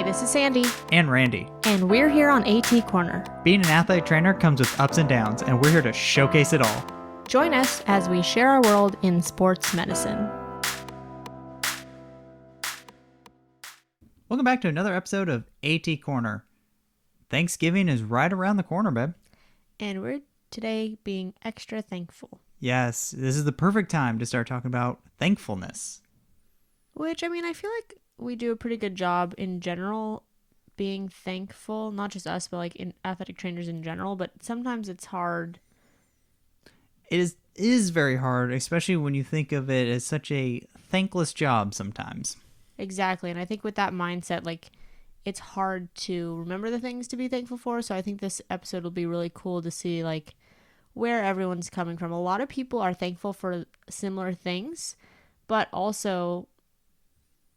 Hey, this is Sandy. And Randy. And we're here on AT Corner. Being an athletic trainer comes with ups and downs, and we're here to showcase it all. Join us as we share our world in sports medicine. Welcome back to another episode of AT Corner. Thanksgiving is right around the corner, babe. And we're today being extra thankful. Yes, this is the perfect time to start talking about thankfulness. Which, I mean, I feel like we do a pretty good job in general being thankful. Not just us, but like in athletic trainers in general. But sometimes it's hard. It is very hard, especially when you think of it as such a thankless job sometimes. Exactly. And I think with that mindset, like, it's hard to remember the things to be thankful for. So I think this episode will be really cool to see, like, where everyone's coming from. A lot of people are thankful for similar things, but also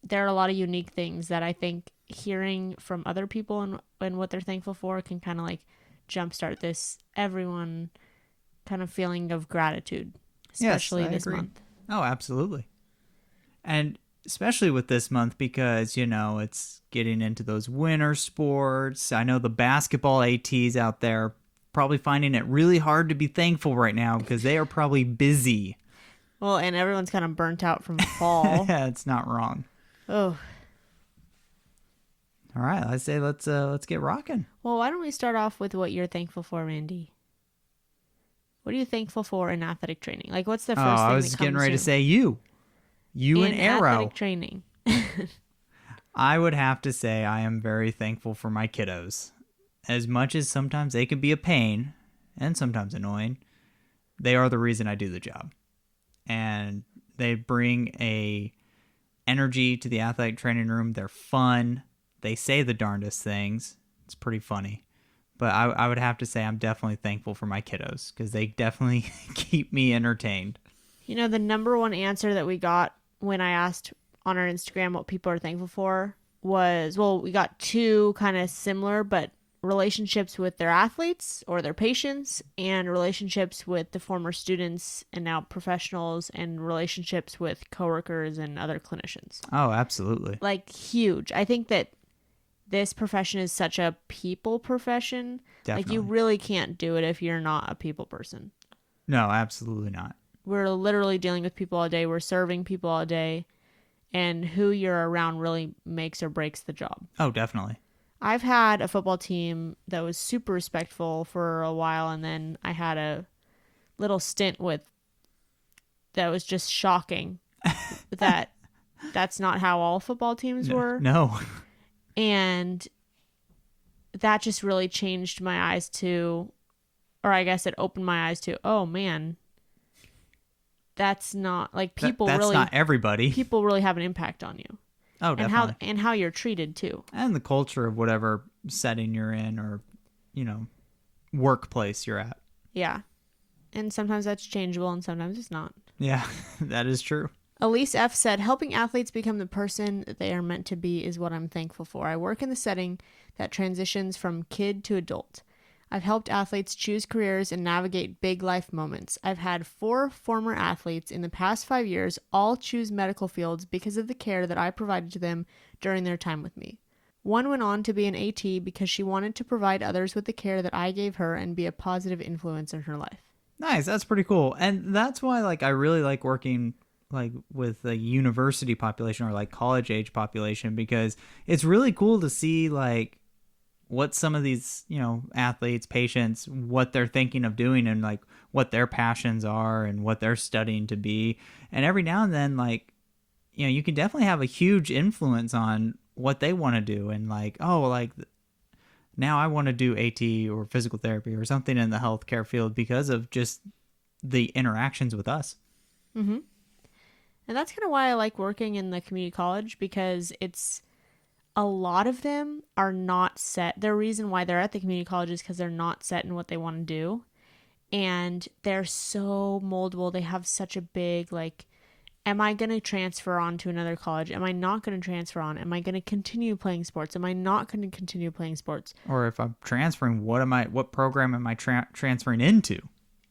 there are a lot of unique things that I think hearing from other people and what they're thankful for can kind of like jumpstart this everyone kind of feeling of gratitude, especially yes, this agree. month. Oh, absolutely. And especially with this month because, you know, it's getting into those winter sports. I know the basketball ATs out there probably finding it really hard to be thankful right now because they are probably busy. Well, and everyone's kind of burnt out from fall. Yeah, it's not wrong. Oh. All right, I say let's get rocking. Well, why don't we start off with what you're thankful for, Randy? What are you thankful for in athletic training? Like, what's the first thing that comes to I was getting ready to say you and Arrow. Athletic training. I would have to say I am very thankful for my kiddos. As much as sometimes they can be a pain and sometimes annoying, they are the reason I do the job. And they bring a energy to the athletic training room. They're fun. They say the darndest things. It's pretty funny. But I would have to say I'm definitely thankful for my kiddos because they definitely keep me entertained. You know, the number one answer that we got when I asked on our Instagram what people are thankful for was, well, we got two kind of similar, but relationships with their athletes or their patients and relationships with the former students and now professionals and relationships with coworkers and other clinicians. Oh, absolutely. Like, huge. I think that this profession is such a people profession. Definitely. Like, you really can't do it if you're not a people person. No, absolutely not. We're literally dealing with people all day. We're serving people all day. And who you're around really makes or breaks the job. Oh, definitely. I've had a football team that was super respectful for a while, and then I had a little stint that was just shocking that's not how all football teams were. No. And that just really changed my eyes to, or I guess it opened my eyes to, oh man, that's not, like, people that's really, not everybody. People really have an impact on you. Oh, definitely. And how you're treated too. And the culture of whatever setting you're in or, you know, workplace you're at. Yeah. And sometimes that's changeable and sometimes it's not. Yeah, that is true. Elise F said, helping athletes become the person that they are meant to be is what I'm thankful for. I work in the setting that transitions from kid to adult. I've helped athletes choose careers and navigate big life moments. I've had 4 former athletes in the past 5 years all choose medical fields because of the care that I provided to them during their time with me. One went on to be an AT because she wanted to provide others with the care that I gave her and be a positive influence in her life. Nice. That's pretty cool. And that's why, like, I really like working like with the university population or like college age population because it's really cool to see like what some of these, you know, athletes, patients, what they're thinking of doing and like what their passions are and what they're studying to be. And every now and then, like, you know, you can definitely have a huge influence on what they want to do. And like, oh, like now I want to do AT or physical therapy or something in the healthcare field because of just the interactions with us. Mm-hmm. And that's kind of why I like working in the community college because it's, a lot of them are not set. The reason why they're at the community college is because they're not set in what they want to do. And they're so moldable. They have such a big, like, am I going to transfer on to another college? Am I not going to transfer on? Am I going to continue playing sports? Am I not going to continue playing sports? Or if I'm transferring, what program am I transferring into?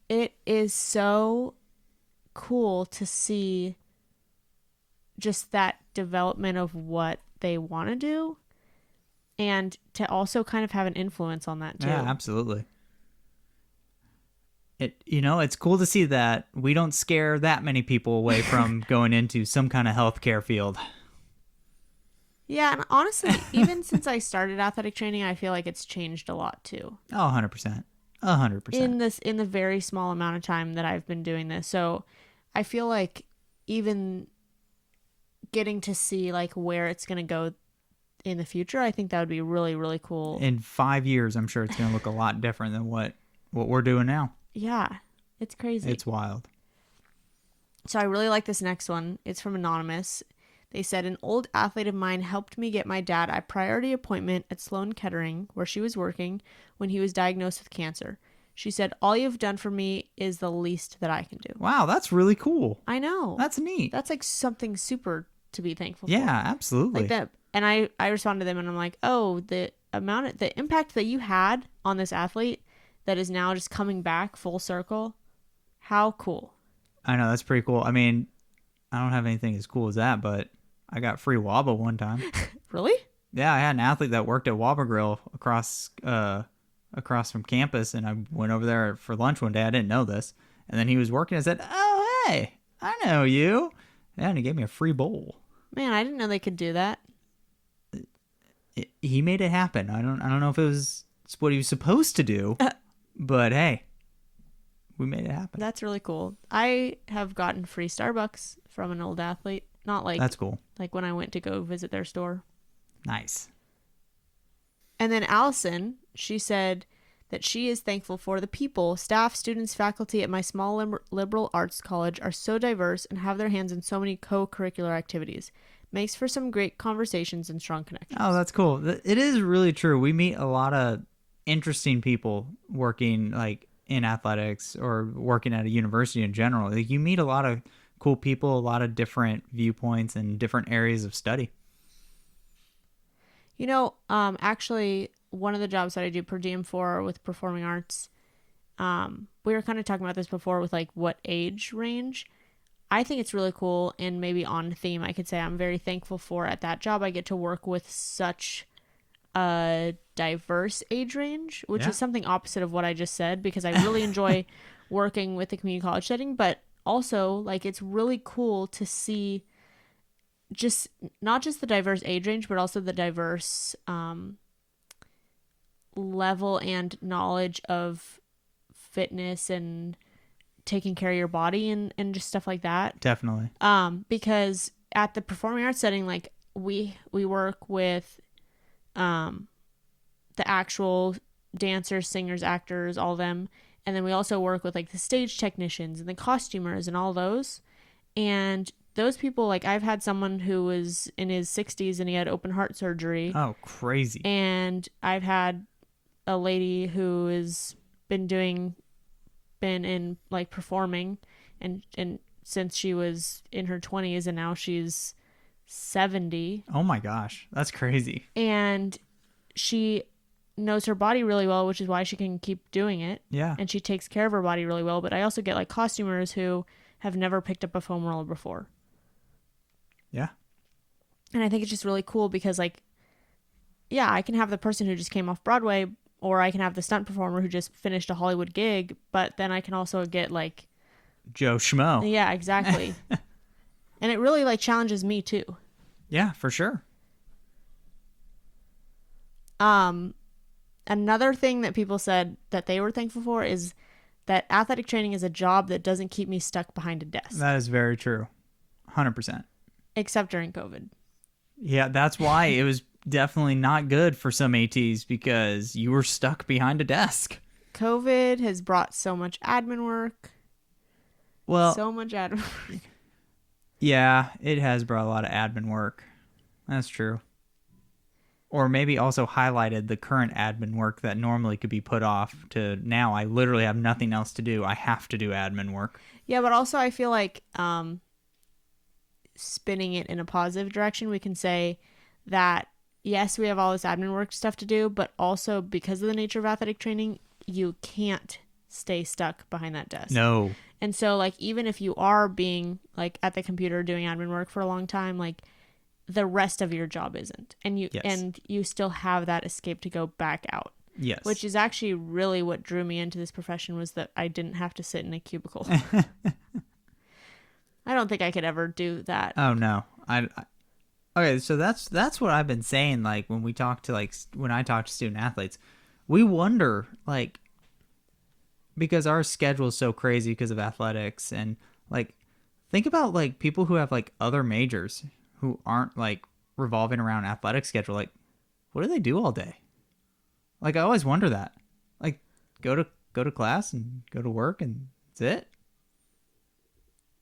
It is so cool to see just that development of what they want to do and to also kind of have an influence on that too. Yeah, absolutely. It's cool to see that we don't scare that many people away from going into some kind of healthcare field. Yeah, and honestly, even since I started athletic training, I feel like it's changed a lot too. Oh, 100%. 100%. In the very small amount of time that I've been doing this. So I feel like even getting to see like where it's going to go in the future, I think that would be really, really cool. In 5 years, I'm sure it's going to look a lot different than what we're doing now. Yeah, it's crazy. It's wild. So I really like this next one. It's from Anonymous. They said, an old athlete of mine helped me get my dad a priority appointment at Sloan Kettering, where she was working, when he was diagnosed with cancer. She said, all you've done for me is the least that I can do. Wow, that's really cool. I know. That's neat. That's like something super to be thankful for. Yeah, absolutely. Like that. And I responded to them and I'm like, oh, the impact that you had on this athlete that is now just coming back full circle. How cool. I know, that's pretty cool. I mean, I don't have anything as cool as that, but I got free Waba one time. Really? Yeah, I had an athlete that worked at Waba Grill across from campus, and I went over there for lunch one day. I didn't know this. And then he was working. I said, oh, hey, I know you. Yeah, and he gave me a free bowl. Man, I didn't know they could do that. He made it happen. I don't know if it's what he was supposed to do, but hey, we made it happen. That's really cool. I have gotten free Starbucks from an old athlete. Not like that's cool. Like when I went to go visit their store. Nice. And then Alison, she said that she is thankful for the people, staff, students, faculty at my small liberal arts college are so diverse and have their hands in so many co-curricular activities. Makes for some great conversations and strong connections. Oh, that's cool. It is really true. We meet a lot of interesting people working like in athletics or working at a university in general. Like, you meet a lot of cool people, a lot of different viewpoints and different areas of study. You know, actually, one of the jobs that I do per diem for with performing arts, we were kind of talking about this before with like what age range. I think it's really cool, and maybe on theme, I could say I'm very thankful for at that job. I get to work with such a diverse age range, which is something opposite of what I just said, because I really enjoy working with the community college setting, but also like it's really cool to see just not just the diverse age range, but also the diverse level and knowledge of fitness and taking care of your body and just stuff like that. Definitely. Because at the performing arts setting, like we work with the actual dancers, singers, actors, all of them. And then we also work with like the stage technicians and the costumers and all those. And those people, like I've had someone who was in his 60s and he had open heart surgery. Oh, crazy. And I've had a lady who has been in like performing and since she was in her 20s and now she's 70. Oh my gosh, that's crazy. And she knows her body really well, which is why she can keep doing it. Yeah. And she takes care of her body really well. But I also get like costumers who have never picked up a foam roller before. Yeah. And I think it's just really cool because like, yeah, I can have the person who just came off Broadway, or I can have the stunt performer who just finished a Hollywood gig, but then I can also get like Joe Schmo. Yeah, exactly. And it really like challenges me too. Yeah, for sure. Another thing that people said that they were thankful for is that athletic training is a job that doesn't keep me stuck behind a desk. That is very true. 100%. Except during COVID. Yeah, that's why it was definitely not good for some ATs, because you were stuck behind a desk. COVID has brought so much admin work. Well, so much admin work. Yeah, it has brought a lot of admin work. That's true. Or maybe also highlighted the current admin work that normally could be put off to now I literally have nothing else to do. I have to do admin work. Yeah, but also I feel like spinning it in a positive direction, we can say that yes, we have all this admin work stuff to do, but also because of the nature of athletic training, you can't stay stuck behind that desk. No. And so like even if you are being like at the computer doing admin work for a long time, like the rest of your job isn't. And you still have that escape to go back out. Yes. Which is actually really what drew me into this profession, was that I didn't have to sit in a cubicle. I don't think I could ever do that. Oh no. Okay, so that's what I've been saying, like when I talk to student athletes, we wonder, like, because our schedule is so crazy because of athletics, and like think about like people who have like other majors who aren't like revolving around athletic schedule, like what do they do all day? Like I always wonder that. Like go to class and go to work and that's it.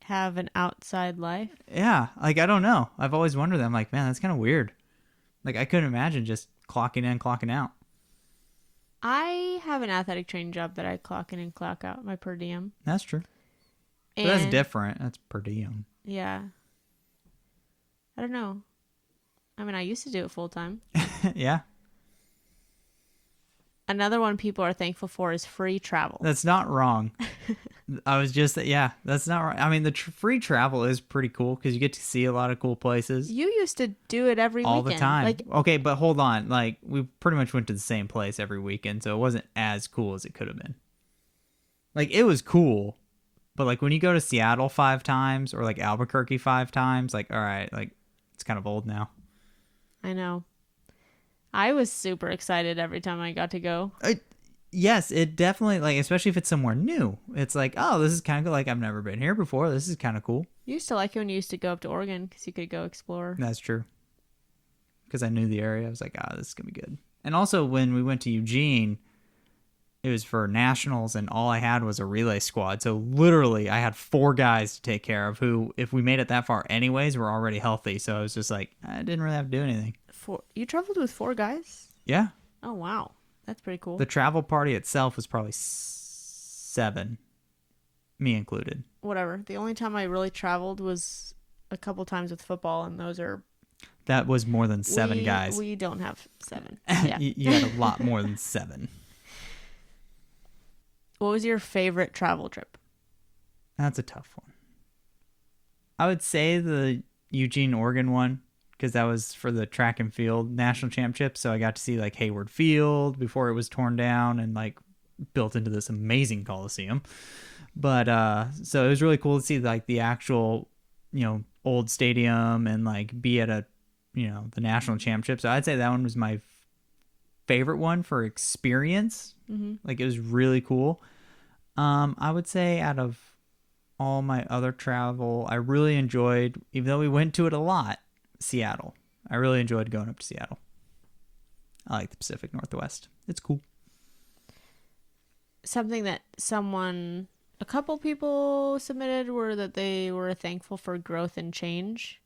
Have an outside life. Yeah, like I don't know. I've always wondered that. I'm like, man, that's kind of weird. Like I couldn't imagine just clocking in, clocking out. I have an athletic training job that I clock in and clock out, my per diem. That's true. But that's different. That's per diem. Yeah. I don't know. I mean, I used to do it full time. Yeah. Another one people are thankful for is free travel. That's not wrong. That's not right. I mean, the free travel is pretty cool because you get to see a lot of cool places. You used to do it every all weekend. The time. Like, okay, but hold on. Like, we pretty much went to the same place every weekend, so it wasn't as cool as it could have been. Like, it was cool, but like when you go to Seattle 5 times or like Albuquerque 5 times, like, all right, like it's kind of old now. I know. I was super excited every time I got to go. Yes, it definitely, like, especially if it's somewhere new. It's like, oh, this is kind of cool. Like, I've never been here before. This is kind of cool. You used to like it when you used to go up to Oregon because you could go explore. That's true. Because I knew the area. I was like, this is going to be good. And also, when we went to Eugene, it was for nationals, and all I had was a relay squad. So, literally, I had 4 guys to take care of who, if we made it that far anyways, were already healthy. So, I was just like, I didn't really have to do anything. You traveled with 4 guys? Yeah. Oh, wow. That's pretty cool. The travel party itself was probably 7, me included. Whatever. The only time I really traveled was a couple times with football, and that was more than 7 guys. We don't have 7. Yeah. You had a lot more than 7. What was your favorite travel trip? That's a tough one. I would say the Eugene, Oregon one, because that was for the track and field national championship. So I got to see like Hayward Field before it was torn down and like built into this amazing coliseum. But so it was really cool to see like the actual, old stadium and like be at a, the national championship. So I'd say that one was my favorite one for experience. Mm-hmm. Like it was really cool. I would say out of all my other travel, I really enjoyed, even though we went to it a lot, Seattle. I really enjoyed going up to Seattle. I like the Pacific Northwest. It's cool. Something that a couple people submitted were that they were thankful for growth and change.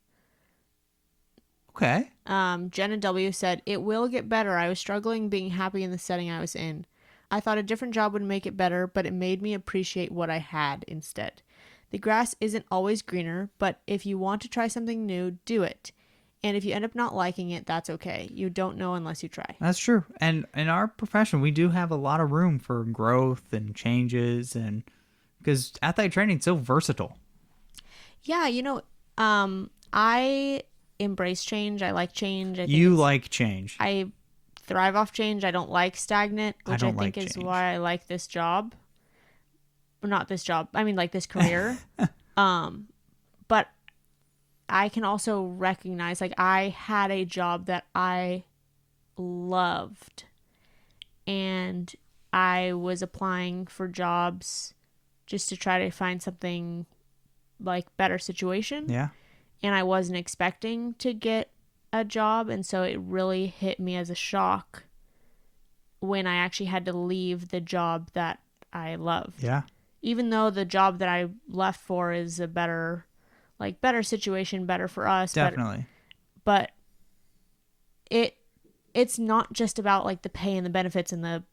Okay. Jenna W said, "It will get better. I was struggling being happy in the setting I was in. I thought a different job would make it better, but it made me appreciate what I had instead. The grass isn't always greener, but if you want to try something new, do it. And if you end up not liking it, that's okay. You don't know unless you try." That's true. And in our profession, we do have a lot of room for growth and changes, and because athletic training is so versatile. Yeah, I embrace change. I like change. You like change. I thrive off change. I don't like stagnant, which I think is change. why I like this job. Not this job. I mean, like this career. But I can also recognize, like, I had a job that I loved, and I was applying for jobs just to try to find something like better situation. Yeah. And I wasn't expecting to get a job, and so it really hit me as a shock when I actually had to leave the job that I loved. Yeah. Even though the job that I left for is a better situation, better for us. Definitely. But it's not just about like the pay and the benefits and the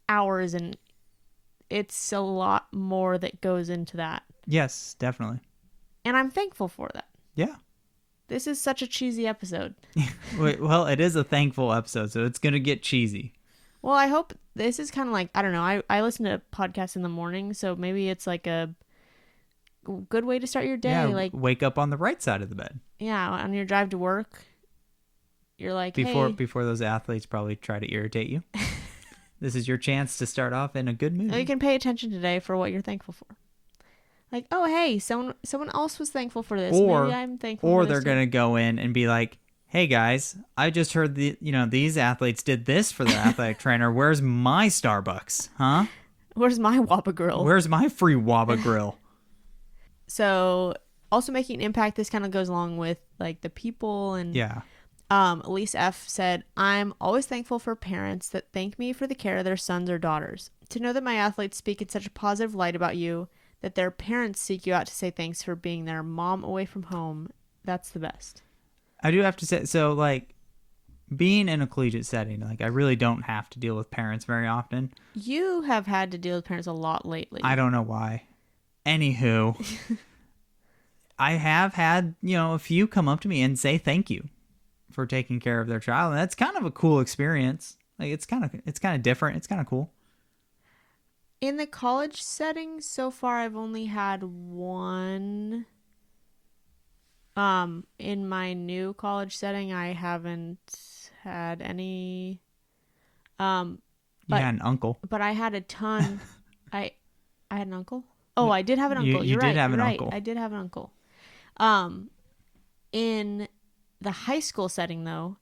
hours, and it's a lot more that goes into that. Yes, definitely. And I'm thankful for that. Yeah. This is such a cheesy episode. Well, it is a thankful episode, so it's going to get cheesy. Well, I hope this is kind of like, I don't know, I listen to podcasts in the morning, so maybe it's like a good way to start your day. Yeah, like wake up on the right side of the bed. Yeah, on your drive to work. you're like, before hey, before those athletes probably try to irritate you. This is your chance to start off in a good mood. you can pay attention today for what you're thankful for. Like, oh, hey, someone else was thankful for this. Maybe I'm thankful for or this. Or they're going to go in and be like, hey, guys, I just heard these athletes did this for their athletic trainer. Where's my Starbucks? Huh? Where's my Whopper Grill? Where's my free Whopper Grill? So, also making an impact, this kind of goes along with, like, the people. And yeah. Elise F said, I'm always thankful for parents that thank me for the care of their sons or daughters. To know that my athletes speak in such a positive light about you, that their parents seek you out to say thanks for being their mom away from home, that's the best. I do have to say, so, like, being in a collegiate setting, like, I really don't have to deal with parents very often. You have had to deal with parents a lot lately. I don't know why. Anywho, I have had, a few come up to me and say thank you for taking care of their child. And that's kind of a cool experience. Like, it's kind of different. It's kind of cool. In the college setting, so far, I've only had one. In my new college setting, I haven't had any. You had an uncle. But I had a ton. I had an uncle. Oh, I did have an uncle. You You're right. did have an right. uncle. I did have an uncle. In the high school setting, though,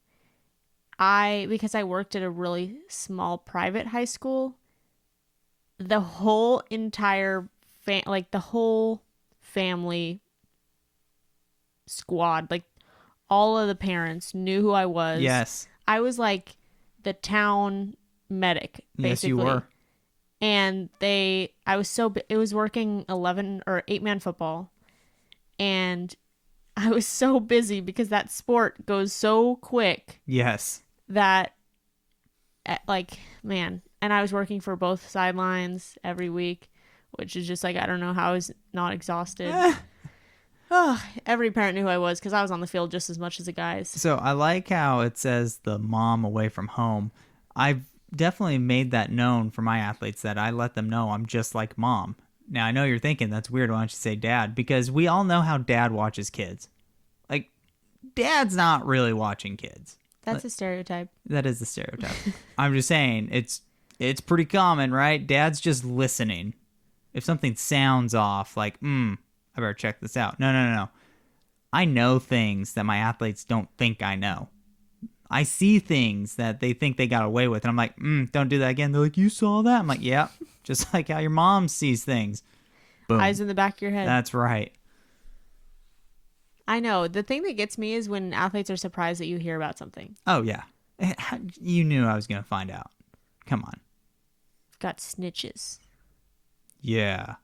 because I worked at a really small private high school, the whole entire the whole family squad, like all of the parents knew who I was. Yes. I was like the town medic, basically. Yes, you were. And it was working 11 or 8-man football. And I was so busy because that sport goes so quick. Yes. That, man. And I was working for both sidelines every week, which is just like, I don't know how I was not exhausted. Every parent knew who I was because I was on the field just as much as the guys. So I like how it says the mom away from home. I've definitely made that known for my athletes that I let them know I'm just like mom. Now, I know you're thinking that's weird. Why don't you say dad? Because we all know how dad watches kids. Like, dad's not really watching kids. That's a stereotype. That is the stereotype. I'm just saying, it's pretty common, right? Dad's just listening. If something sounds off, like, I better check this out. No. I know things that my athletes don't think I know. I see things that they think they got away with. And I'm like, don't do that again. They're like, you saw that? I'm like, yeah. Just like how your mom sees things. Boom. Eyes in the back of your head. That's right. I know. The thing that gets me is when athletes are surprised that you hear about something. Oh, yeah. You knew I was going to find out. Come on. Got snitches. Yeah.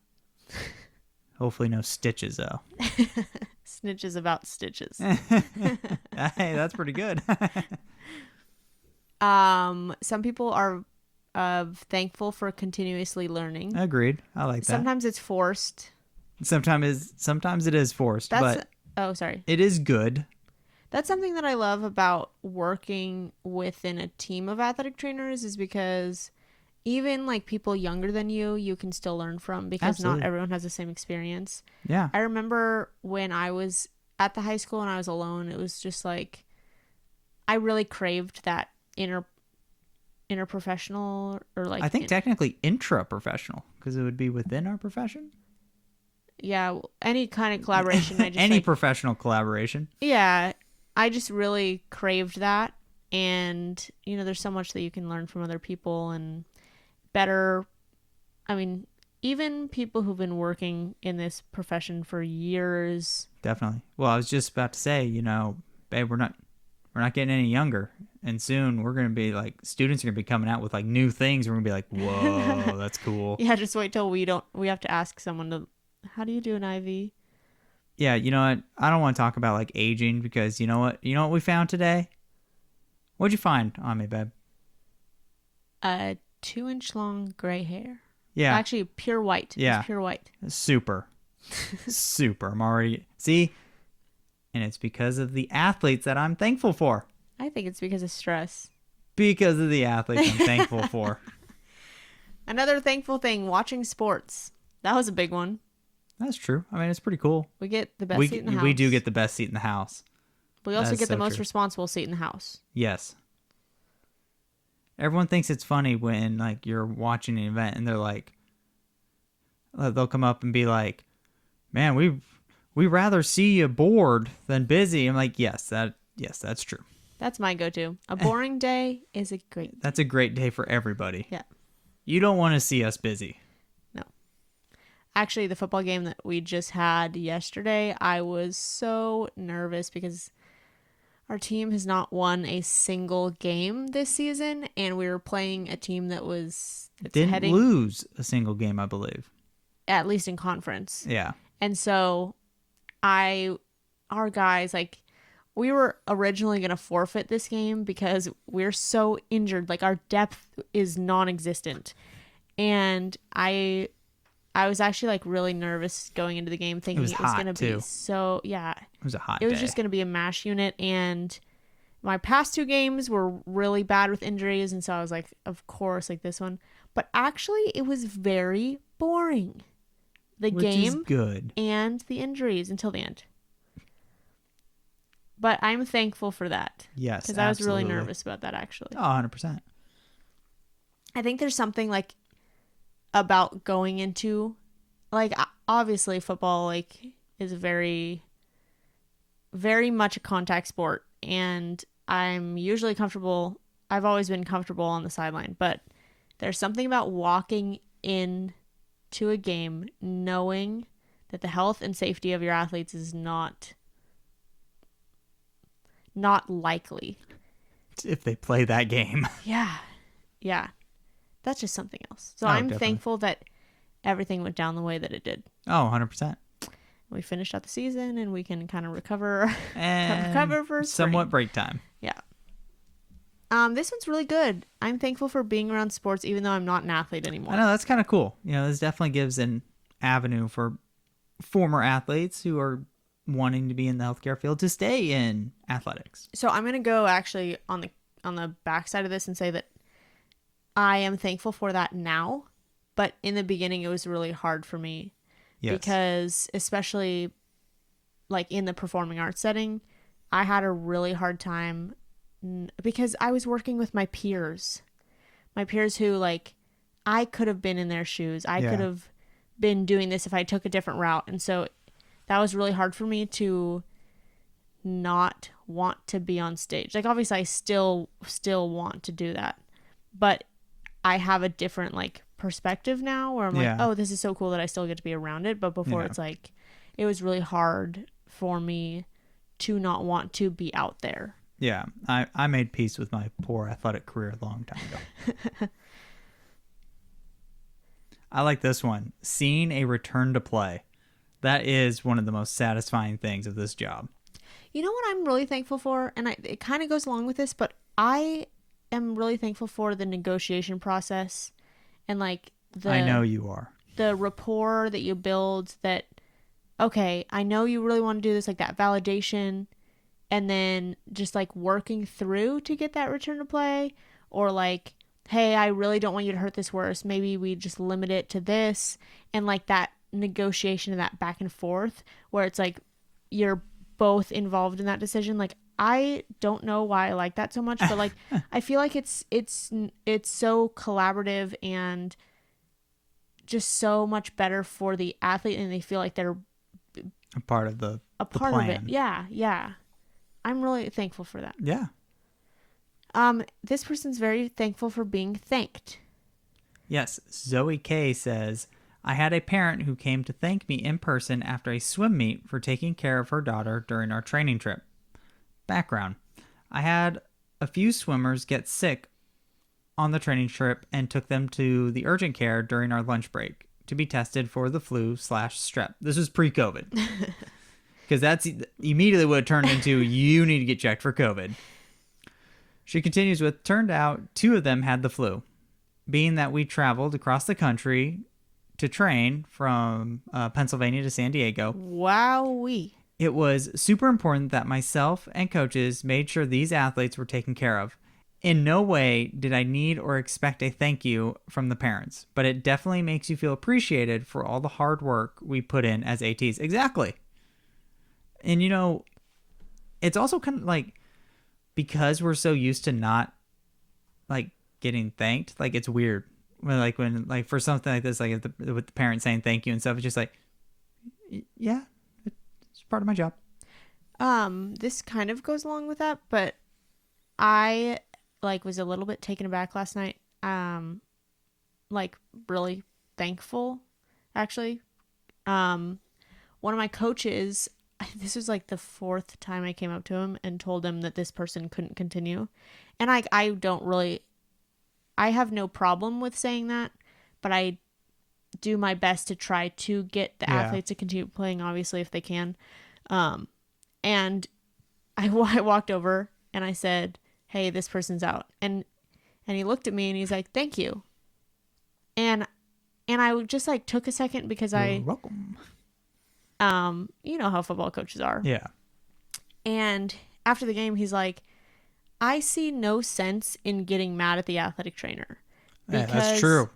Hopefully no stitches, though. Snitches about stitches. Hey, that's pretty good. Some people are thankful for continuously learning. Agreed. I like that. Sometimes it's forced. Sometimes it is forced, but sorry. It is good. That's something that I love about working within a team of athletic trainers is because even like people younger than you can still learn from because Absolutely. Not everyone has the same experience. Yeah. I remember when I was at the high school and I was alone, it was just like I really craved that interprofessional or like I think technically intra-professional because it would be within our profession. Yeah, any kind of collaboration. Any professional collaboration. Yeah, I just really craved that. And, there's so much that you can learn from other people and better. I mean, even people who've been working in this profession for years. Definitely. Well, I was just about to say, babe, we're not getting any younger. And soon we're going to be like, students are going to be coming out with like new things. We're going to be like, whoa, that's cool. Yeah, just wait till we have to ask someone to, how do you do an IV? Yeah, you know what? I don't want to talk about like aging because you know what? You know what we found today? What'd you find on me, babe? 2-inch long gray hair. Yeah. Actually, pure white. Yeah. It's pure white. Super. Super. I'm already... See? And it's because of the athletes that I'm thankful for. I think it's because of stress. Because of the athletes I'm thankful for. Another thankful thing, watching sports. That was a big one. That's true. I mean, it's pretty cool. We get the best seat in the house. We do get the best seat in the house. But we also get the most true. responsible seat in the house. Yes. Everyone thinks it's funny when like you're watching an event and they're like, they'll come up and be like, "Man, we rather see you bored than busy." I'm like, yes, that's true. That's my go-to. A boring day is a great day. That's a great day for everybody. Yeah. You don't want to see us busy. No. Actually, the football game that we just had yesterday, I was so nervous because our team has not won a single game this season, and we were playing a team that didn't lose a single game, I believe. At least in conference. Yeah. And so our guys, like, we were originally going to forfeit this game because we're so injured. Like, our depth is non-existent. And I was actually, like, really nervous going into the game thinking it was going to be so, yeah. It was a hot day. It was day. just going to be a mash unit. And my past 2 games were really bad with injuries. And so I was like, of course, like this one. But actually, it was very boring. Which game is good. And the injuries until the end. But I'm thankful for that. Yes, because I was really nervous about that, actually. Oh, 100%. I think there's something, like, about going into, like, obviously football, like, is very, very much a contact sport. And I'm usually comfortable. I've always been comfortable on the sideline. But there's something about walking in to a game knowing that the health and safety of your athletes is not likely if they play that game. Yeah, that's just something else. So I'm definitely thankful that everything went down the way that it did. Oh, 100%. We finished out the season and we can kind of recover for spring. Somewhat break time. Yeah. This one's really good. I'm thankful for being around sports, even though I'm not an athlete anymore. I know, that's kind of cool. You know, this definitely gives an avenue for former athletes who are wanting to be in the healthcare field to stay in athletics. So I'm going to go actually on the backside of this and say that I am thankful for that now, but in the beginning it was really hard for me. Yes. Because especially like in the performing arts setting, I had a really hard time because I was working with my peers who, like, I could have been in their shoes. I could have been doing this if I took a different route. And so that was really hard for me to not want to be on stage. Like, obviously I still want to do that, but I have a different, like, perspective now where I'm like, oh, this is so cool that I still get to be around it. But before it's like, it was really hard for me to not want to be out there. Yeah, I made peace with my poor athletic career a long time ago. I like this one. Seeing a return to play. That is one of the most satisfying things of this job. You know what I'm really thankful for? And it kind of goes along with this, but I am really thankful for the negotiation process and, like, I know you are. The rapport that you build that, okay, I know you really want to do this, like that validation, and then just, like, working through to get that return to play, or, like, hey, I really don't want you to hurt this worse. Maybe we just limit it to this, and, like, that negotiation and that back and forth where it's like you're both involved in that decision. Like, I don't know why I like that so much, but, like, I feel like it's so collaborative and just so much better for the athlete, and they feel like they're a part of the part plan. of it. Yeah. I'm really thankful for that. Yeah. This person's very thankful for being thanked. Yes. Zoe K says, I had a parent who came to thank me in person after a swim meet for taking care of her daughter during our training trip. Background. I had a few swimmers get sick on the training trip and took them to the urgent care during our lunch break to be tested for the flu/strep. This was pre-COVID. Because that's immediately what it turned into, you need to get checked for COVID. She continues with, turned out 2 of them had the flu. Being that we traveled across the country to train from Pennsylvania to San Diego. Wowee. It was super important that myself and coaches made sure these athletes were taken care of. In no way did I need or expect a thank you from the parents, but it definitely makes you feel appreciated for all the hard work we put in as ATs. Exactly. And, you know, it's also kind of like, because we're so used to not like getting thanked, like it's weird when like for something like this, like with the parents saying thank you and stuff, it's just like, yeah, it's part of my job. This kind of goes along with that, but I like was a little bit taken aback last night. Like really thankful, actually. One of my coaches, this was like the 4th time I came up to him and told him that this person couldn't continue. And I don't really, I have no problem with saying that, but I do my best to try to get the athletes to continue playing, obviously, if they can. And I walked over and I said, hey, this person's out. And he looked at me and he's like, thank you. And I just like took a second because You're welcome. You know how football coaches are. Yeah. And after the game, he's like, I see no sense in getting mad at the athletic trainer. Yeah, that's true.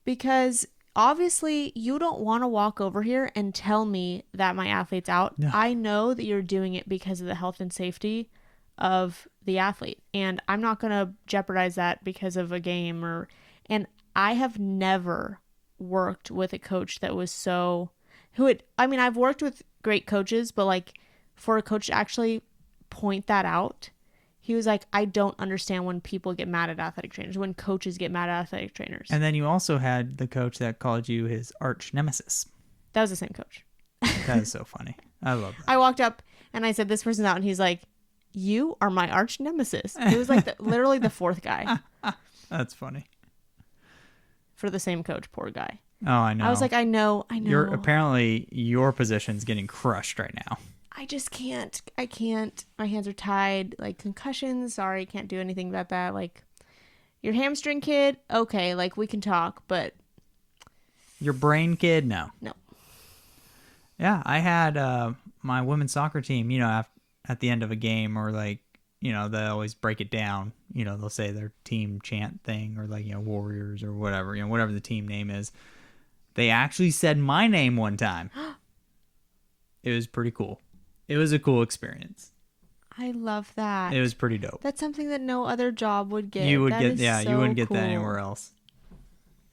Because obviously you don't want to walk over here and tell me that my athlete's out. No. I know that you're doing it because of the health and safety of the athlete. And I'm not going to jeopardize that because of a game and I have never worked with a coach that was so I've worked with great coaches, but like for a coach to actually point that out, he was like, I don't understand when people get mad at athletic trainers, when coaches get mad at athletic trainers. And then you also had the coach that called you his arch nemesis. That was the same coach. That is so funny. I love that. I walked up and I said, this person's out. And he's like, you are my arch nemesis. It was like literally the 4th guy. That's funny. For the same coach, poor guy. Oh, I know. I was like, I know. Apparently your position's getting crushed right now. I just can't. I can't. My hands are tied. Like concussions. Sorry, can't do anything about that. Like your hamstring kid. Okay, like we can talk, but your brain kid, no. No. Yeah, I had my women's soccer team. You know, at the end of a game, or like, you know, they always break it down. You know, they'll say their team chant thing, or like, you know, Warriors or whatever. You know, whatever the team name is. They actually said my name one time. It was pretty cool. It was a cool experience. I love that. It was pretty dope. That's something that no other job would get. You would that get, so you wouldn't get cool. that anywhere else.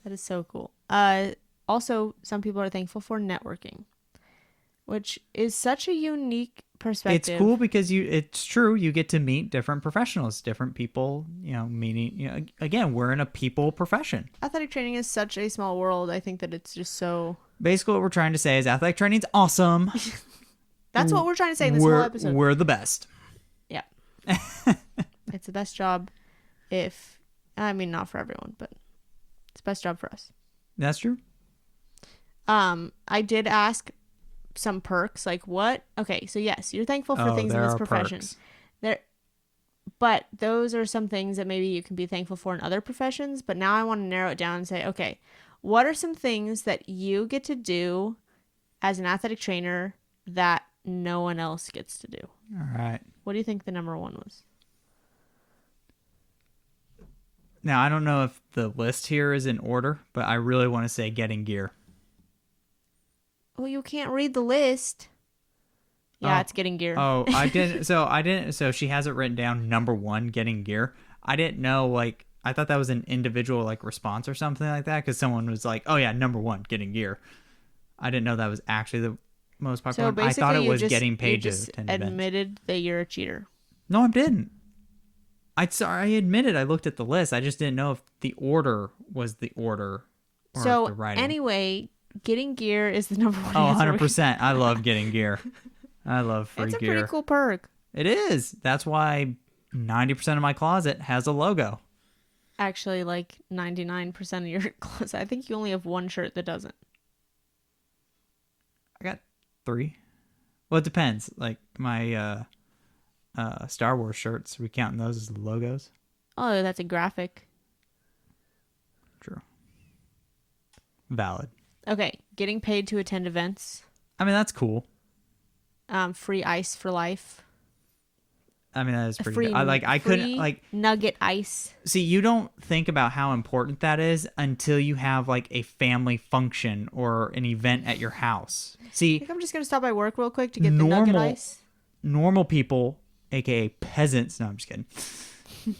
That is so cool. Also, some people are thankful for networking, which is such a unique perspective. It's cool because it's true. You get to meet different professionals, different people, you know, meaning, you know, again, we're in a people profession. Athletic training is such a small world. I think that it's just so. Basically, what we're trying to say is athletic training's awesome. That's what we're trying to say in this whole episode. We're the best. Yeah. It's the best job not for everyone, but it's the best job for us. That's true. I did ask some perks, like what? Okay, so yes, you're thankful for things in this profession. Perks. But those are some things that maybe you can be thankful for in other professions. But now I want to narrow it down and say, okay, what are some things that you get to do as an athletic trainer that no one else gets to do? All right. What do you think the number one was? Now, I don't know if the list here is in order, but I really want to say getting gear. Well, you can't read the list. Yeah, it's getting gear. Oh, I didn't. So she has it written down. Number 1, getting gear. I didn't know. Like, I thought that was an individual like response or something like that, because someone was like, "Oh yeah, number 1, getting gear." I didn't know that was actually the most popular. So I thought it was getting paid you just admitted that you're a cheater. No, I didn't. I admitted I looked at the list. I just didn't know if the order was the order. Or so the writing. Anyway, getting gear is the number 1. Oh, 100%. I love getting gear. I love free gear. It's a pretty cool perk. It is. That's why 90% of my closet has a logo. Actually, like 99% of your closet. I think you only have one shirt that doesn't. I got 3. Well, it depends. Like my Star Wars shirts, we counting those as logos? Oh, that's a graphic. True. Valid. Okay, getting paid to attend events. I mean, that's cool. Free ice for life. I mean, that is pretty good. I couldn't like nugget ice. See, you don't think about how important that is until you have like a family function or an event at your house. See, I think I'm just gonna stop by work real quick to get the nugget ice. normal people, aka peasants, no, I'm just kidding.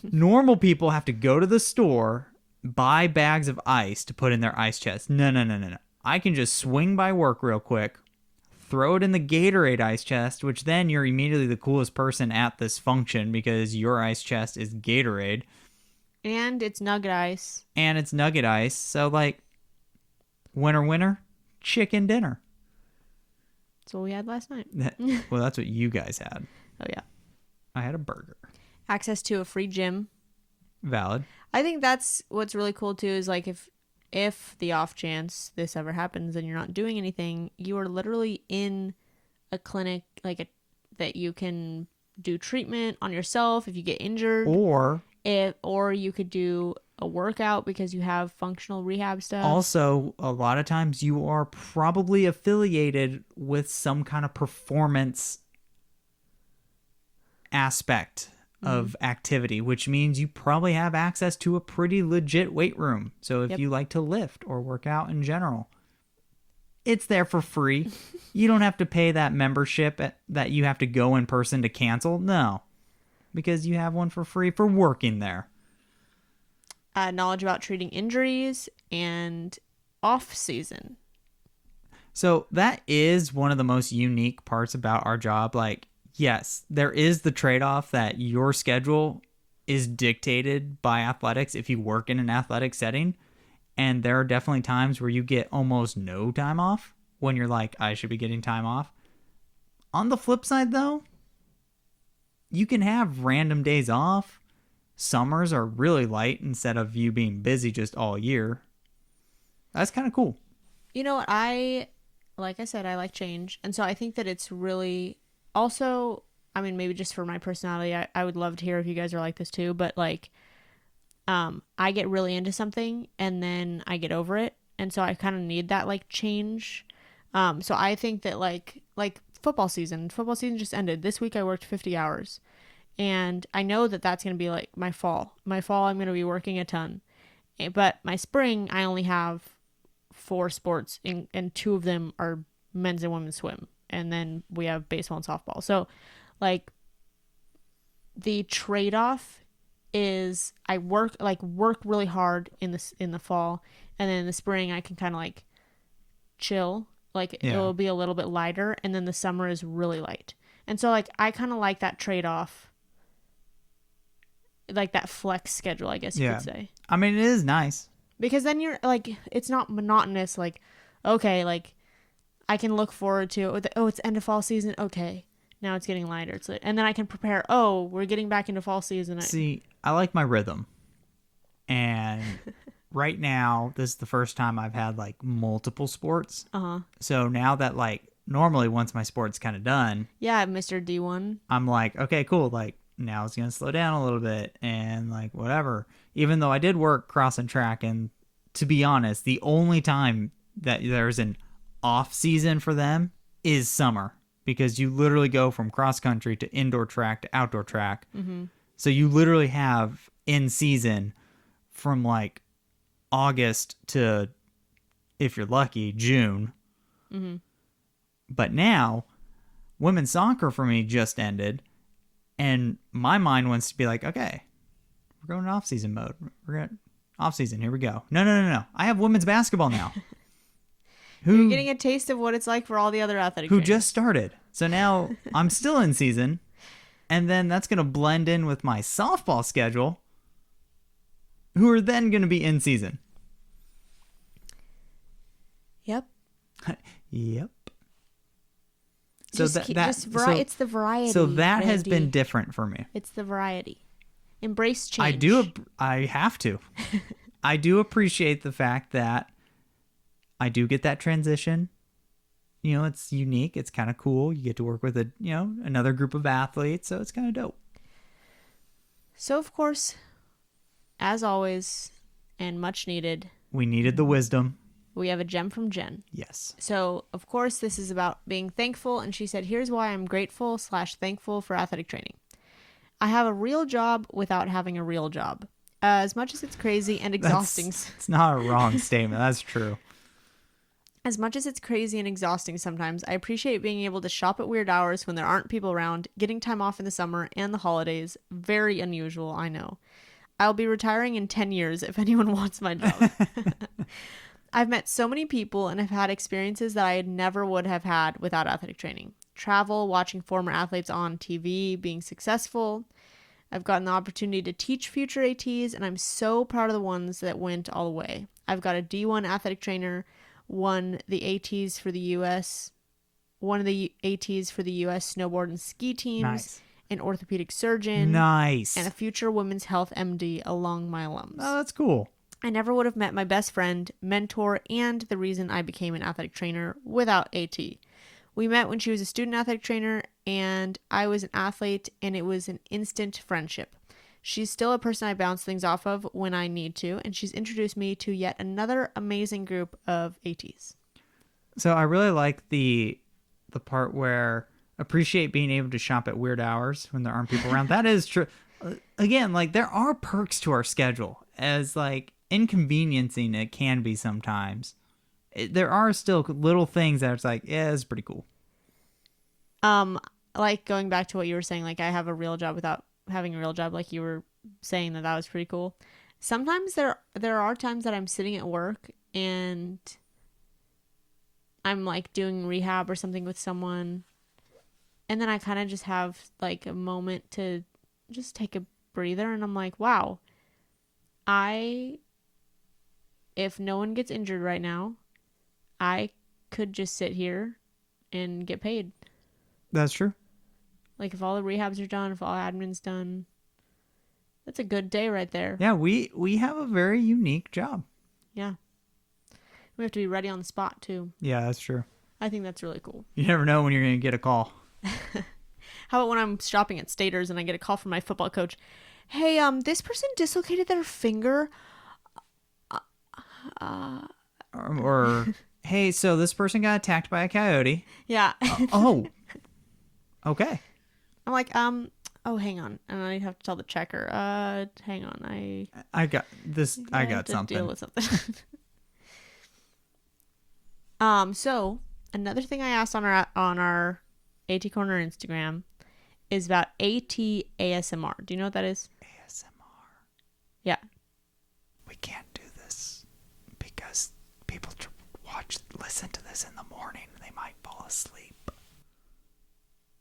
Normal people have to go to the store, buy bags of ice to put in their ice chest. No, no, no, no, no. I can just swing by work real quick, throw it in the Gatorade ice chest, which then you're immediately the coolest person at this function because your ice chest is Gatorade. And it's nugget ice. So, like, winner, chicken dinner. That's what we had last night. Well, that's what you guys had. Oh, yeah. I had a burger. Access to a free gym. Valid. I think that's what's really cool, too, is, like, if the off chance this ever happens and you're not doing anything, you are literally in a clinic, like, that you can do treatment on yourself if you get injured. Or you could do a workout because you have functional rehab stuff. Also, a lot of times you are probably affiliated with some kind of performance aspect of activity, which means you probably have access to a pretty legit weight room. So if you like to lift or work out in general, it's there for free. You don't have to pay that membership that you have to go in person to cancel. No. Because you have one for free for working there. Knowledge about treating injuries and off season. So that is one of the most unique parts about our job. Like, yes, there is the trade-off that your schedule is dictated by athletics if you work in an athletic setting. And there are definitely times where you get almost no time off when you're like, I should be getting time off. On the flip side, though, you can have random days off. Summers are really light instead of you being busy just all year. That's kind of cool. You know what? Like I said, I like change. And so I think that it's really also, I mean, maybe just for my personality, I would love to hear if you guys are like this too. But like, I get really into something and then I get over it. And so I kind of need that like change. So I think that like football season just ended. This week I worked 50 hours. And I know that that's going to be like my fall. My fall, I'm going to be working a ton. But my spring, I only have 4 sports, and 2 of them are men's and women's swim. And then we have baseball and softball. So, like, the trade-off is I work really hard in the fall. And then in the spring, I can kind of, like, chill. Like, it'll be a little bit lighter. And then the summer is really light. And so, like, I kind of like that trade-off. Like that flex schedule, I guess you could say. I mean, it is nice. Because then you're like, it's not monotonous. Like, okay, like I can look forward to, it's end of fall season. Okay, now it's getting lighter. It's like, and then I can prepare. Oh, we're getting back into fall season. See, I like my rhythm. And right now, this is the first time I've had like multiple sports. So now that like normally once my sport's kind of done. Yeah, Mr. D1. I'm like, okay, cool. Like, now it's going to slow down a little bit and like whatever. Even though I did work cross and track, and to be honest, the only time that there's an off season for them is summer, because you literally go from cross country to indoor track to outdoor track. So you literally have in season from like August to, if you're lucky, June. But now women's soccer for me just ended. And my mind wants to be like, okay, we're going off-season mode. We're going off-season. Here we go. No. I have women's basketball now. You're getting a taste of what it's like for all the other athletic trainers. Just started. So now I'm still in season. And then that's going to blend in with my softball schedule, who are then going to be in season. Yep. Yep. So it's the variety. So that has been different for me. It's the variety. Embrace change. I have to. I do appreciate the fact that I do get that transition. You know, it's unique. It's kind of cool. You get to work with another group of athletes, so it's kind of dope. So of course, as always, and much needed, we needed the wisdom. We have a gem from Jen. Yes. So, of course, this is about being thankful. And she said, here's why I'm grateful/thankful for athletic training. I have a real job without having a real job. As much as it's crazy and exhausting. It's not a wrong statement. That's true. As much as it's crazy and exhausting sometimes, I appreciate being able to shop at weird hours when there aren't people around, getting time off in the summer and the holidays. Very unusual, I know. I'll be retiring in 10 years if anyone wants my job. I've met so many people and have had experiences that I never would have had without athletic training. Travel, watching former athletes on TV, being successful. I've gotten the opportunity to teach future ATs, and I'm so proud of the ones that went all the way. I've got a D1 athletic trainer, won the ATs for the US, one of the ATs for the US snowboard and ski teams, Nice. an orthopedic surgeon, Nice. and a future women's health MD along my alums. Oh, that's cool. I never would have met my best friend, mentor, and the reason I became an athletic trainer without AT. We met when she was a student athletic trainer and I was an athlete, and it was an instant friendship. She's still a person I bounce things off of when I need to, and she's introduced me to yet another amazing group of ATs. So I really like the part where appreciate being able to shop at weird hours when there aren't people around. That is true. Again, like there are perks to our schedule, as like inconveniencing it can be sometimes. There are still little things that it's like, yeah, it's pretty cool. Like going back to what you were saying, like I have a real job without having a real job, like you were saying that was pretty cool. Sometimes there are times that I'm sitting at work and I'm like doing rehab or something with someone, and then I kind of just have like a moment to just take a breather, and I'm like, wow, if no one gets injured right now, I could just sit here and get paid. That's true. Like if all the rehabs are done, if all admin's done, that's a good day right there. Yeah, we have a very unique job. Yeah. We have to be ready on the spot too. Yeah, that's true. I think that's really cool. You never know when you're going to get a call. How about when I'm shopping at Staters and I get a call from my football coach? Hey, this person dislocated their finger. Or hey, so this person got attacked by a coyote. Yeah. Oh. Okay. I'm like, oh, hang on. And I have to tell the checker, hang on. I got this. I got to something. deal with something. So another thing I asked on our AT Corner Instagram is about AT ASMR. Do you know what that is? ASMR. Yeah. We can't do this because people listen to this in the morning and they might fall asleep.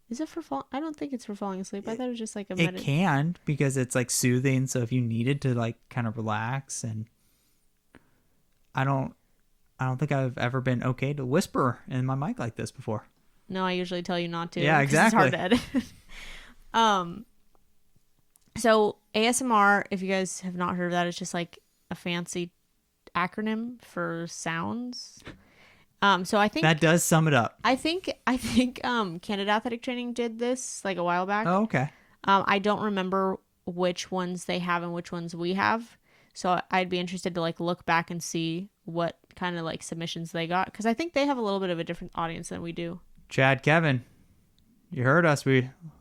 Is it for I don't think it's for falling asleep. I thought it was just like a It can, because it's like soothing. So if you needed to like kind of relax, and I don't think I've ever been okay to whisper in my mic like this before. No, I usually tell you not to. Yeah, exactly. It's hard to edit. So ASMR, if you guys have not heard of that, it's just like a fancy acronym for sounds. So I think That does sum it up. I think Canada Athletic Training did this like a while back. Oh, okay. I don't remember which ones they have and which ones we have. So I'd be interested to like look back and see what kind of like submissions they got, because I think they have a little bit of a different audience than we do. Chad, Kevin, you heard us.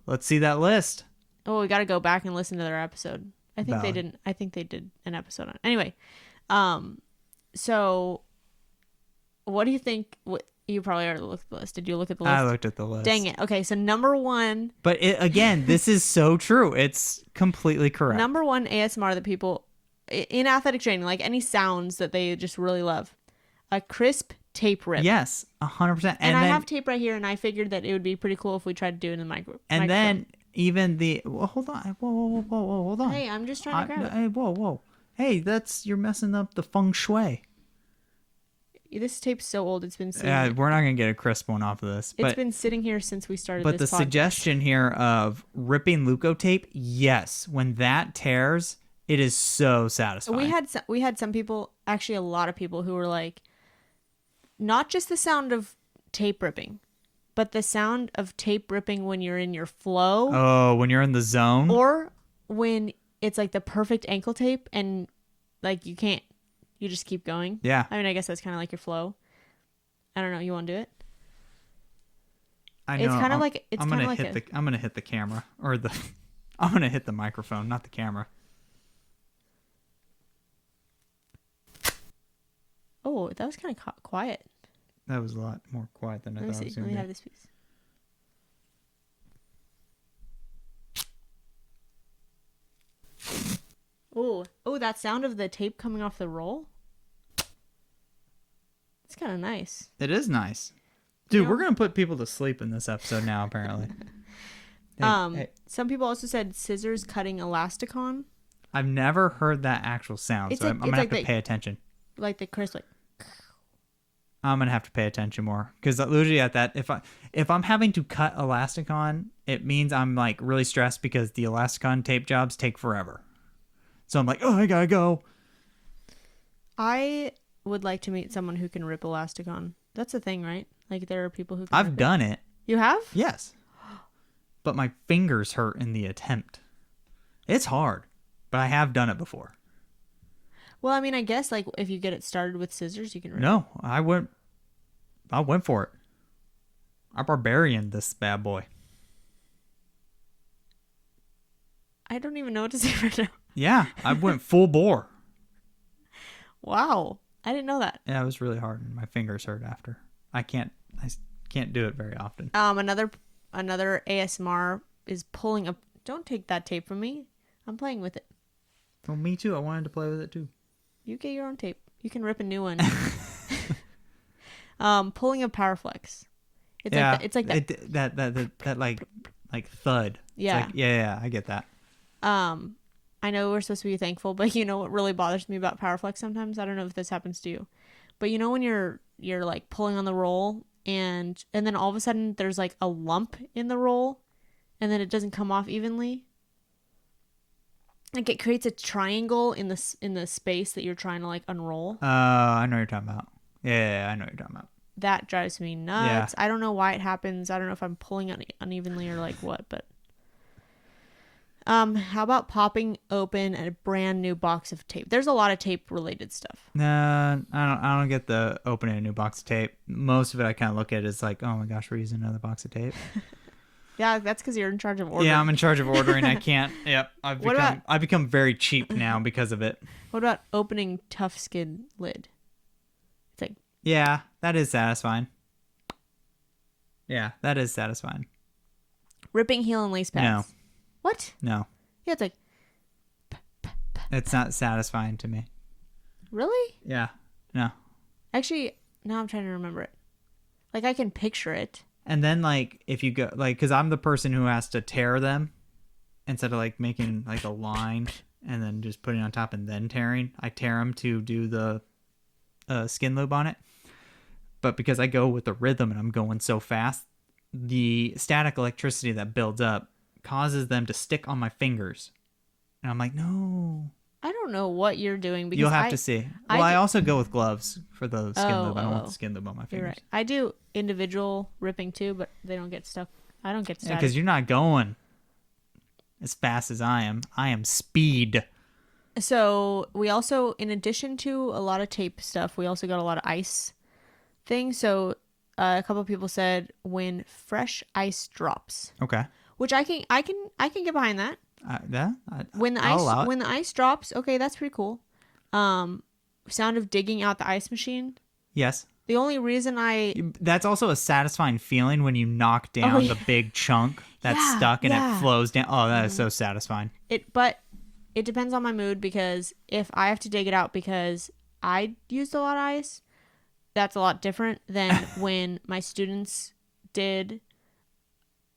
Let's see that list. Oh, we got to go back and listen to their episode. I think they Valid. didn't. I think they did an episode on it. Anyway, so what do you think? What you probably already looked at the list. Did you look at the list? I looked at the list. Dang it. Okay, so number one. But again, this is so true. It's completely correct. Number one ASMR that people in athletic training, like any sounds that they just really love, a crisp tape rip. Yes, 100%. And I have tape right here, and I figured that it would be pretty cool if we tried to do it in the microphone. And then even hold on. Whoa, hold on. Hey, I'm just trying to grab it. Hey, whoa. Hey, you're messing up the feng shui. This tape's so old, it's been sitting Yeah, here. we're not going to get a crisp one off of this. It's been sitting here since we started But this the podcast. suggestion here of ripping Leuco tape, yes, when that tears, it is so satisfying. We had some people, actually a lot of people, who were like, not just the sound of tape ripping, but the sound of tape ripping when you're in your flow. Oh, when you're in the zone? Or when it's like the perfect ankle tape and like you just keep going. Yeah. I mean, I guess that's kind of like your flow. I don't know. You want to do it? I know. It's kind of like I'm gonna hit the camera, or I'm gonna hit the microphone, not the camera. Oh, that was kind of quiet. That was a lot more quiet than I Let me thought it see. was Let going me to have be. this piece. Oh, that sound of the tape coming off the roll. It's kind of nice. It is nice. Dude, You know- we're going to put people to sleep in this episode now, apparently. Hey, Some people also said scissors cutting elasticon, I've never heard that actual sound, It's so like- I'm it's going to like have to the- pay attention. like the Chris, like. I'm going to have to pay attention more. Because usually at that, if I'm having to cut elasticon, it means I'm like really stressed because the elasticon tape jobs take forever. So I'm like, oh, I got to go. I would like to meet someone who can rip elasticon. That's a thing, right? Like there are people who can. I've done it. You have? Yes. But my fingers hurt in the attempt. It's hard, but I have done it before. Well, I mean, I guess like if you get it started with scissors, you can rip. No, I went for it. I barbarian this bad boy. I don't even know what to say right now. Yeah, I went full bore. Wow, I didn't know that. Yeah, it was really hard and my fingers hurt after. I can't do it very often. Another ASMR is pulling a. Don't take that tape from me. I'm playing with it. Well, me too. I wanted to play with it too. You get your own tape. You can rip a new one. Pulling a power flex. It's yeah, like it's like that. That like thud. Yeah. It's like, yeah, I get that. I know we're supposed to be thankful, but you know what really bothers me about power flex sometimes? I don't know if this happens to you. But you know when you're like pulling on the roll and then all of a sudden there's like a lump in the roll and then it doesn't come off evenly? Like it creates a triangle in the space that you're trying to like unroll. I know what you're talking about. Yeah, I know what you're talking about. That drives me nuts. Yeah. I don't know why it happens. I don't know if I'm pulling unevenly or like what, but how about popping open a brand new box of tape? There's a lot of tape related stuff. Nah, I don't get the opening a new box of tape. Most of it I kind of look at is like, oh my gosh, we're using another box of tape. Yeah, that's because you're in charge of ordering. Yeah, I'm in charge of ordering. I can't. Yep, I've become very cheap now because of it. What about opening tough skin lid? It's like, yeah, that is satisfying. Yeah, that is satisfying. Ripping heel and lace pads. No. What? No. Yeah, it's like. It's not satisfying to me. Really? Yeah. No. Actually, now I'm trying to remember it. Like I can picture it. And then like if you go like, because I'm the person who has to tear them instead of like making like a line and then just putting it on top and then tearing. I tear them to do the skin lube on it. But because I go with the rhythm and I'm going so fast, the static electricity that builds up causes them to stick on my fingers. And I'm like, no. I don't know what you're doing because You'll have to see. Well, I also go with gloves for the skin lube. I don't want the skin lube on my fingers. You're right. I do individual ripping too, but they don't get stuck. I don't get stuck. Because you're not going as fast as I am. I am speed. So we also, in addition to a lot of tape stuff, we also got a lot of ice things. So a couple of people said when fresh ice drops. Okay. Which I can get behind that. When the ice drops, okay, that's pretty cool. Sound of digging out the ice machine. Yes. The only reason that's also a satisfying feeling when you knock down the big chunk that's stuck and it flows down. Oh, that is so satisfying. But it depends on my mood because if I have to dig it out because I used a lot of ice, that's a lot different than when my students did.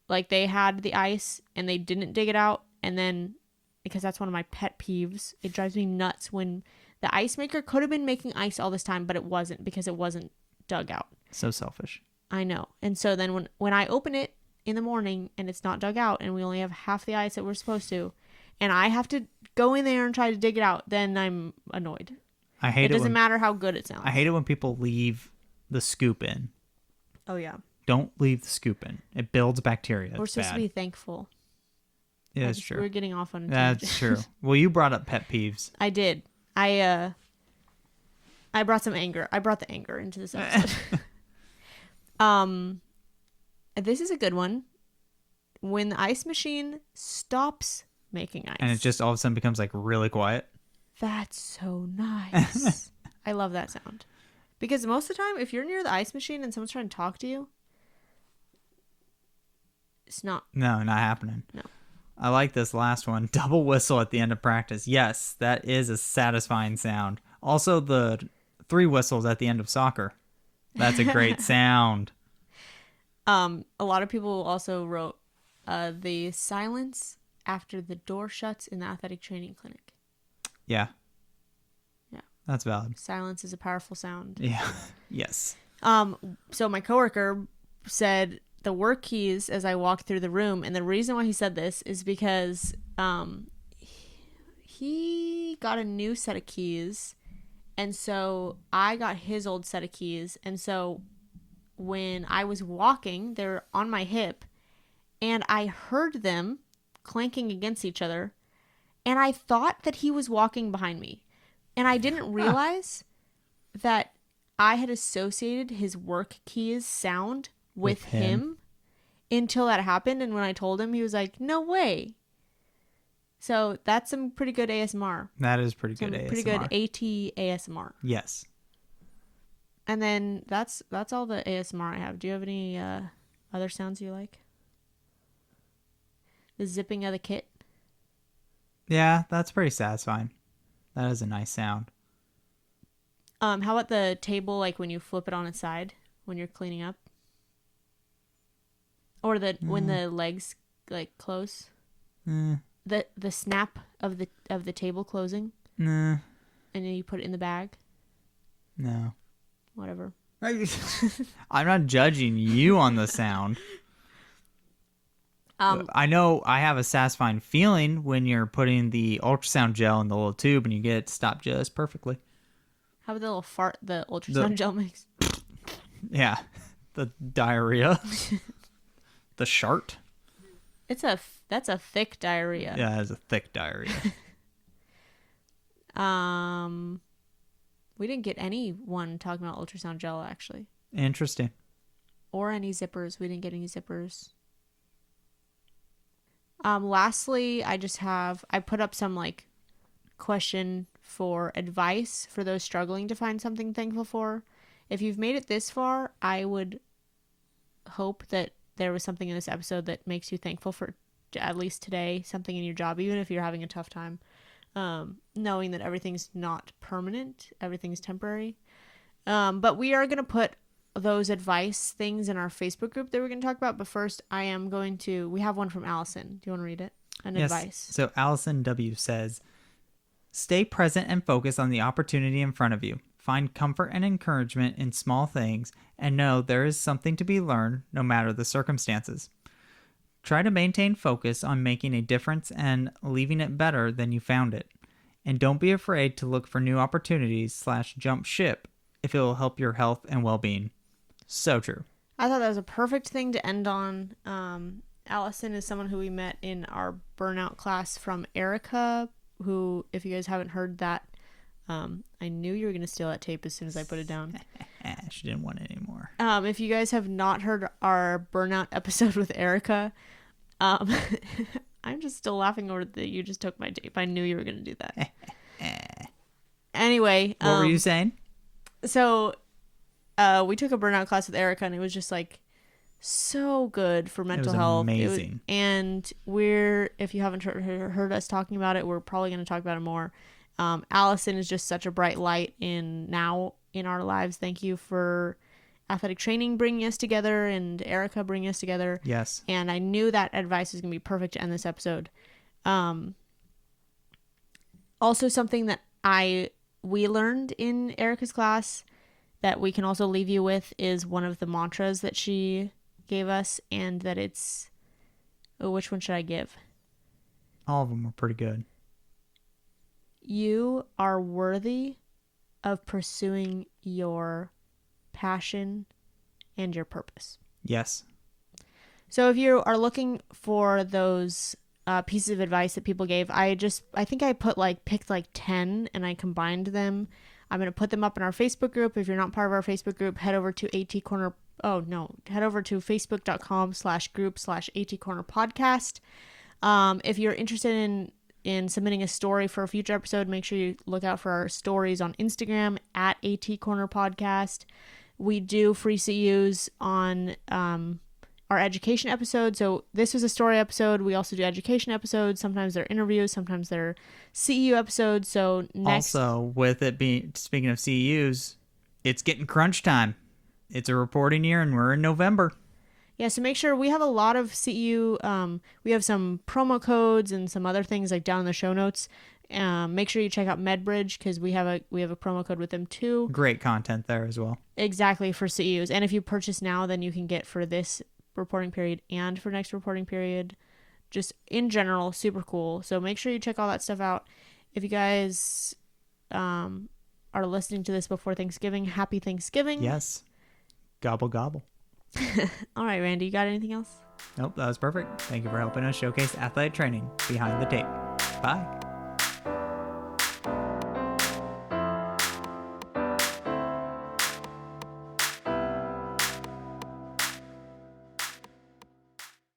Like they had the ice and they didn't dig it out. And then, because that's one of my pet peeves, it drives me nuts when the ice maker could have been making ice all this time, but it wasn't because it wasn't dug out. So selfish. I know. And so then when I open it in the morning and it's not dug out and we only have half the ice that we're supposed to, and I have to go in there and try to dig it out, then I'm annoyed. It doesn't matter how good it sounds. I hate it when people leave the scoop in. Oh, yeah. Don't leave the scoop in. It builds bacteria. We're supposed to be thankful. Yeah, that's true. We're getting off on a tangent. That's true. Well, you brought up pet peeves. I did. I brought some anger. I brought the anger into this episode. This is a good one. When the ice machine stops making ice. And it just all of a sudden becomes like really quiet. That's so nice. I love that sound. Because most of the time, if you're near the ice machine and someone's trying to talk to you, it's not. No, not happening. No. I like this last one. Double whistle at the end of practice. Yes, that is a satisfying sound. Also, the 3 whistles at the end of soccer. That's a great sound. A lot of people also wrote the silence after the door shuts in the athletic training clinic. Yeah. Yeah. That's valid. Silence is a powerful sound. Yeah. Yes. So my coworker said the work keys as I walked through the room, and the reason why he said this is because he got a new set of keys, and so I got his old set of keys, and so when I was walking, they're on my hip, and I heard them clanking against each other, and I thought that he was walking behind me, and I didn't realize that I had associated his work keys sound with him until that happened. And when I told him, he was like, no way. So that's some pretty good ASMR. That is pretty good ASMR. Pretty good AT ASMR. Yes. And then that's all the ASMR I have. Do you have any other sounds you like? The zipping of the kit. Yeah, that's pretty satisfying. That is a nice sound. How about the table, like when you flip it on its side when you're cleaning up? Or when the legs like close? The snap of the table closing? Nah. And then you put it in the bag? No. Whatever. I'm not judging you on the sound. I know I have a satisfying feeling when you're putting the ultrasound gel in the little tube and you get it stopped just perfectly. How about the little fart the ultrasound gel makes? Yeah. The diarrhea. The shart. That's a thick diarrhea. Yeah, it's a thick diarrhea. We didn't get anyone talking about ultrasound gel, actually. Interesting. Or any zippers. We didn't get any zippers. Lastly, I put up some like question for advice for those struggling to find something thankful for. If you've made it this far, I would hope that there was something in this episode that makes you thankful for at least today, something in your job, even if you're having a tough time. Knowing that everything's not permanent, everything's temporary. But we are going to put those advice things in our Facebook group that we're going to talk about. But first, we have one from Alison. Do you want to read it? Advice. So Alison W says, stay present and focus on the opportunity in front of you. Find comfort and encouragement in small things and know there is something to be learned no matter the circumstances. Try to maintain focus on making a difference and leaving it better than you found it. And don't be afraid to look for new opportunities / jump ship if it will help your health and well-being. So true. I thought that was a perfect thing to end on. Alison is someone who we met in our burnout class from Erica, who, if you guys haven't heard that, I knew you were going to steal that tape as soon as I put it down. She didn't want it anymore. If you guys have not heard our burnout episode with Erica, I'm just still laughing over that you just took my tape. I knew you were going to do that. Anyway. What were you saying? So we took a burnout class with Erica, and it was just like so good for mental health. Amazing. And if you haven't heard us talking about it, we're probably going to talk about it more. Alison is just such a bright light in our lives. Thank you for athletic training bringing us together and Erica bringing us together. Yes. And I knew that advice was going to be perfect to end this episode. Also something that we learned in Erica's class that we can also leave you with is one of the mantras that she gave us, and that it's, which one should I give? All of them are pretty good. You are worthy of pursuing your passion and your purpose. Yes. So if you are looking for those pieces of advice that people gave, I think I picked 10 and I combined them. I'm going to put them up in our Facebook group. If you're not part of our Facebook group, head over to facebook.com/group/AT Corner podcast. If you're interested in in submitting a story for a future episode, make sure you look out for our stories on Instagram at AT Corner Podcast. We do free CUs on our education episode. So this was a story episode. We also do education episodes. Sometimes they're interviews, sometimes they're CEU episodes. So next, also with it being, speaking of CEUs, it's getting crunch time. It's a reporting year and we're in November. yeah, so make sure we have a lot of CEU. We have some promo codes and some other things like down in the show notes. Make sure you check out MedBridge because we have a promo code with them too. Great content there as well. Exactly, for CEUs. And if you purchase now, then you can get for this reporting period and for next reporting period. Just in general, super cool. So make sure you check all that stuff out. If you guys are listening to this before Thanksgiving, happy Thanksgiving. Yes. Gobble gobble. All right, Randy, you got anything else? Nope, that was perfect. Thank you for helping us showcase athletic training behind the tape. Bye.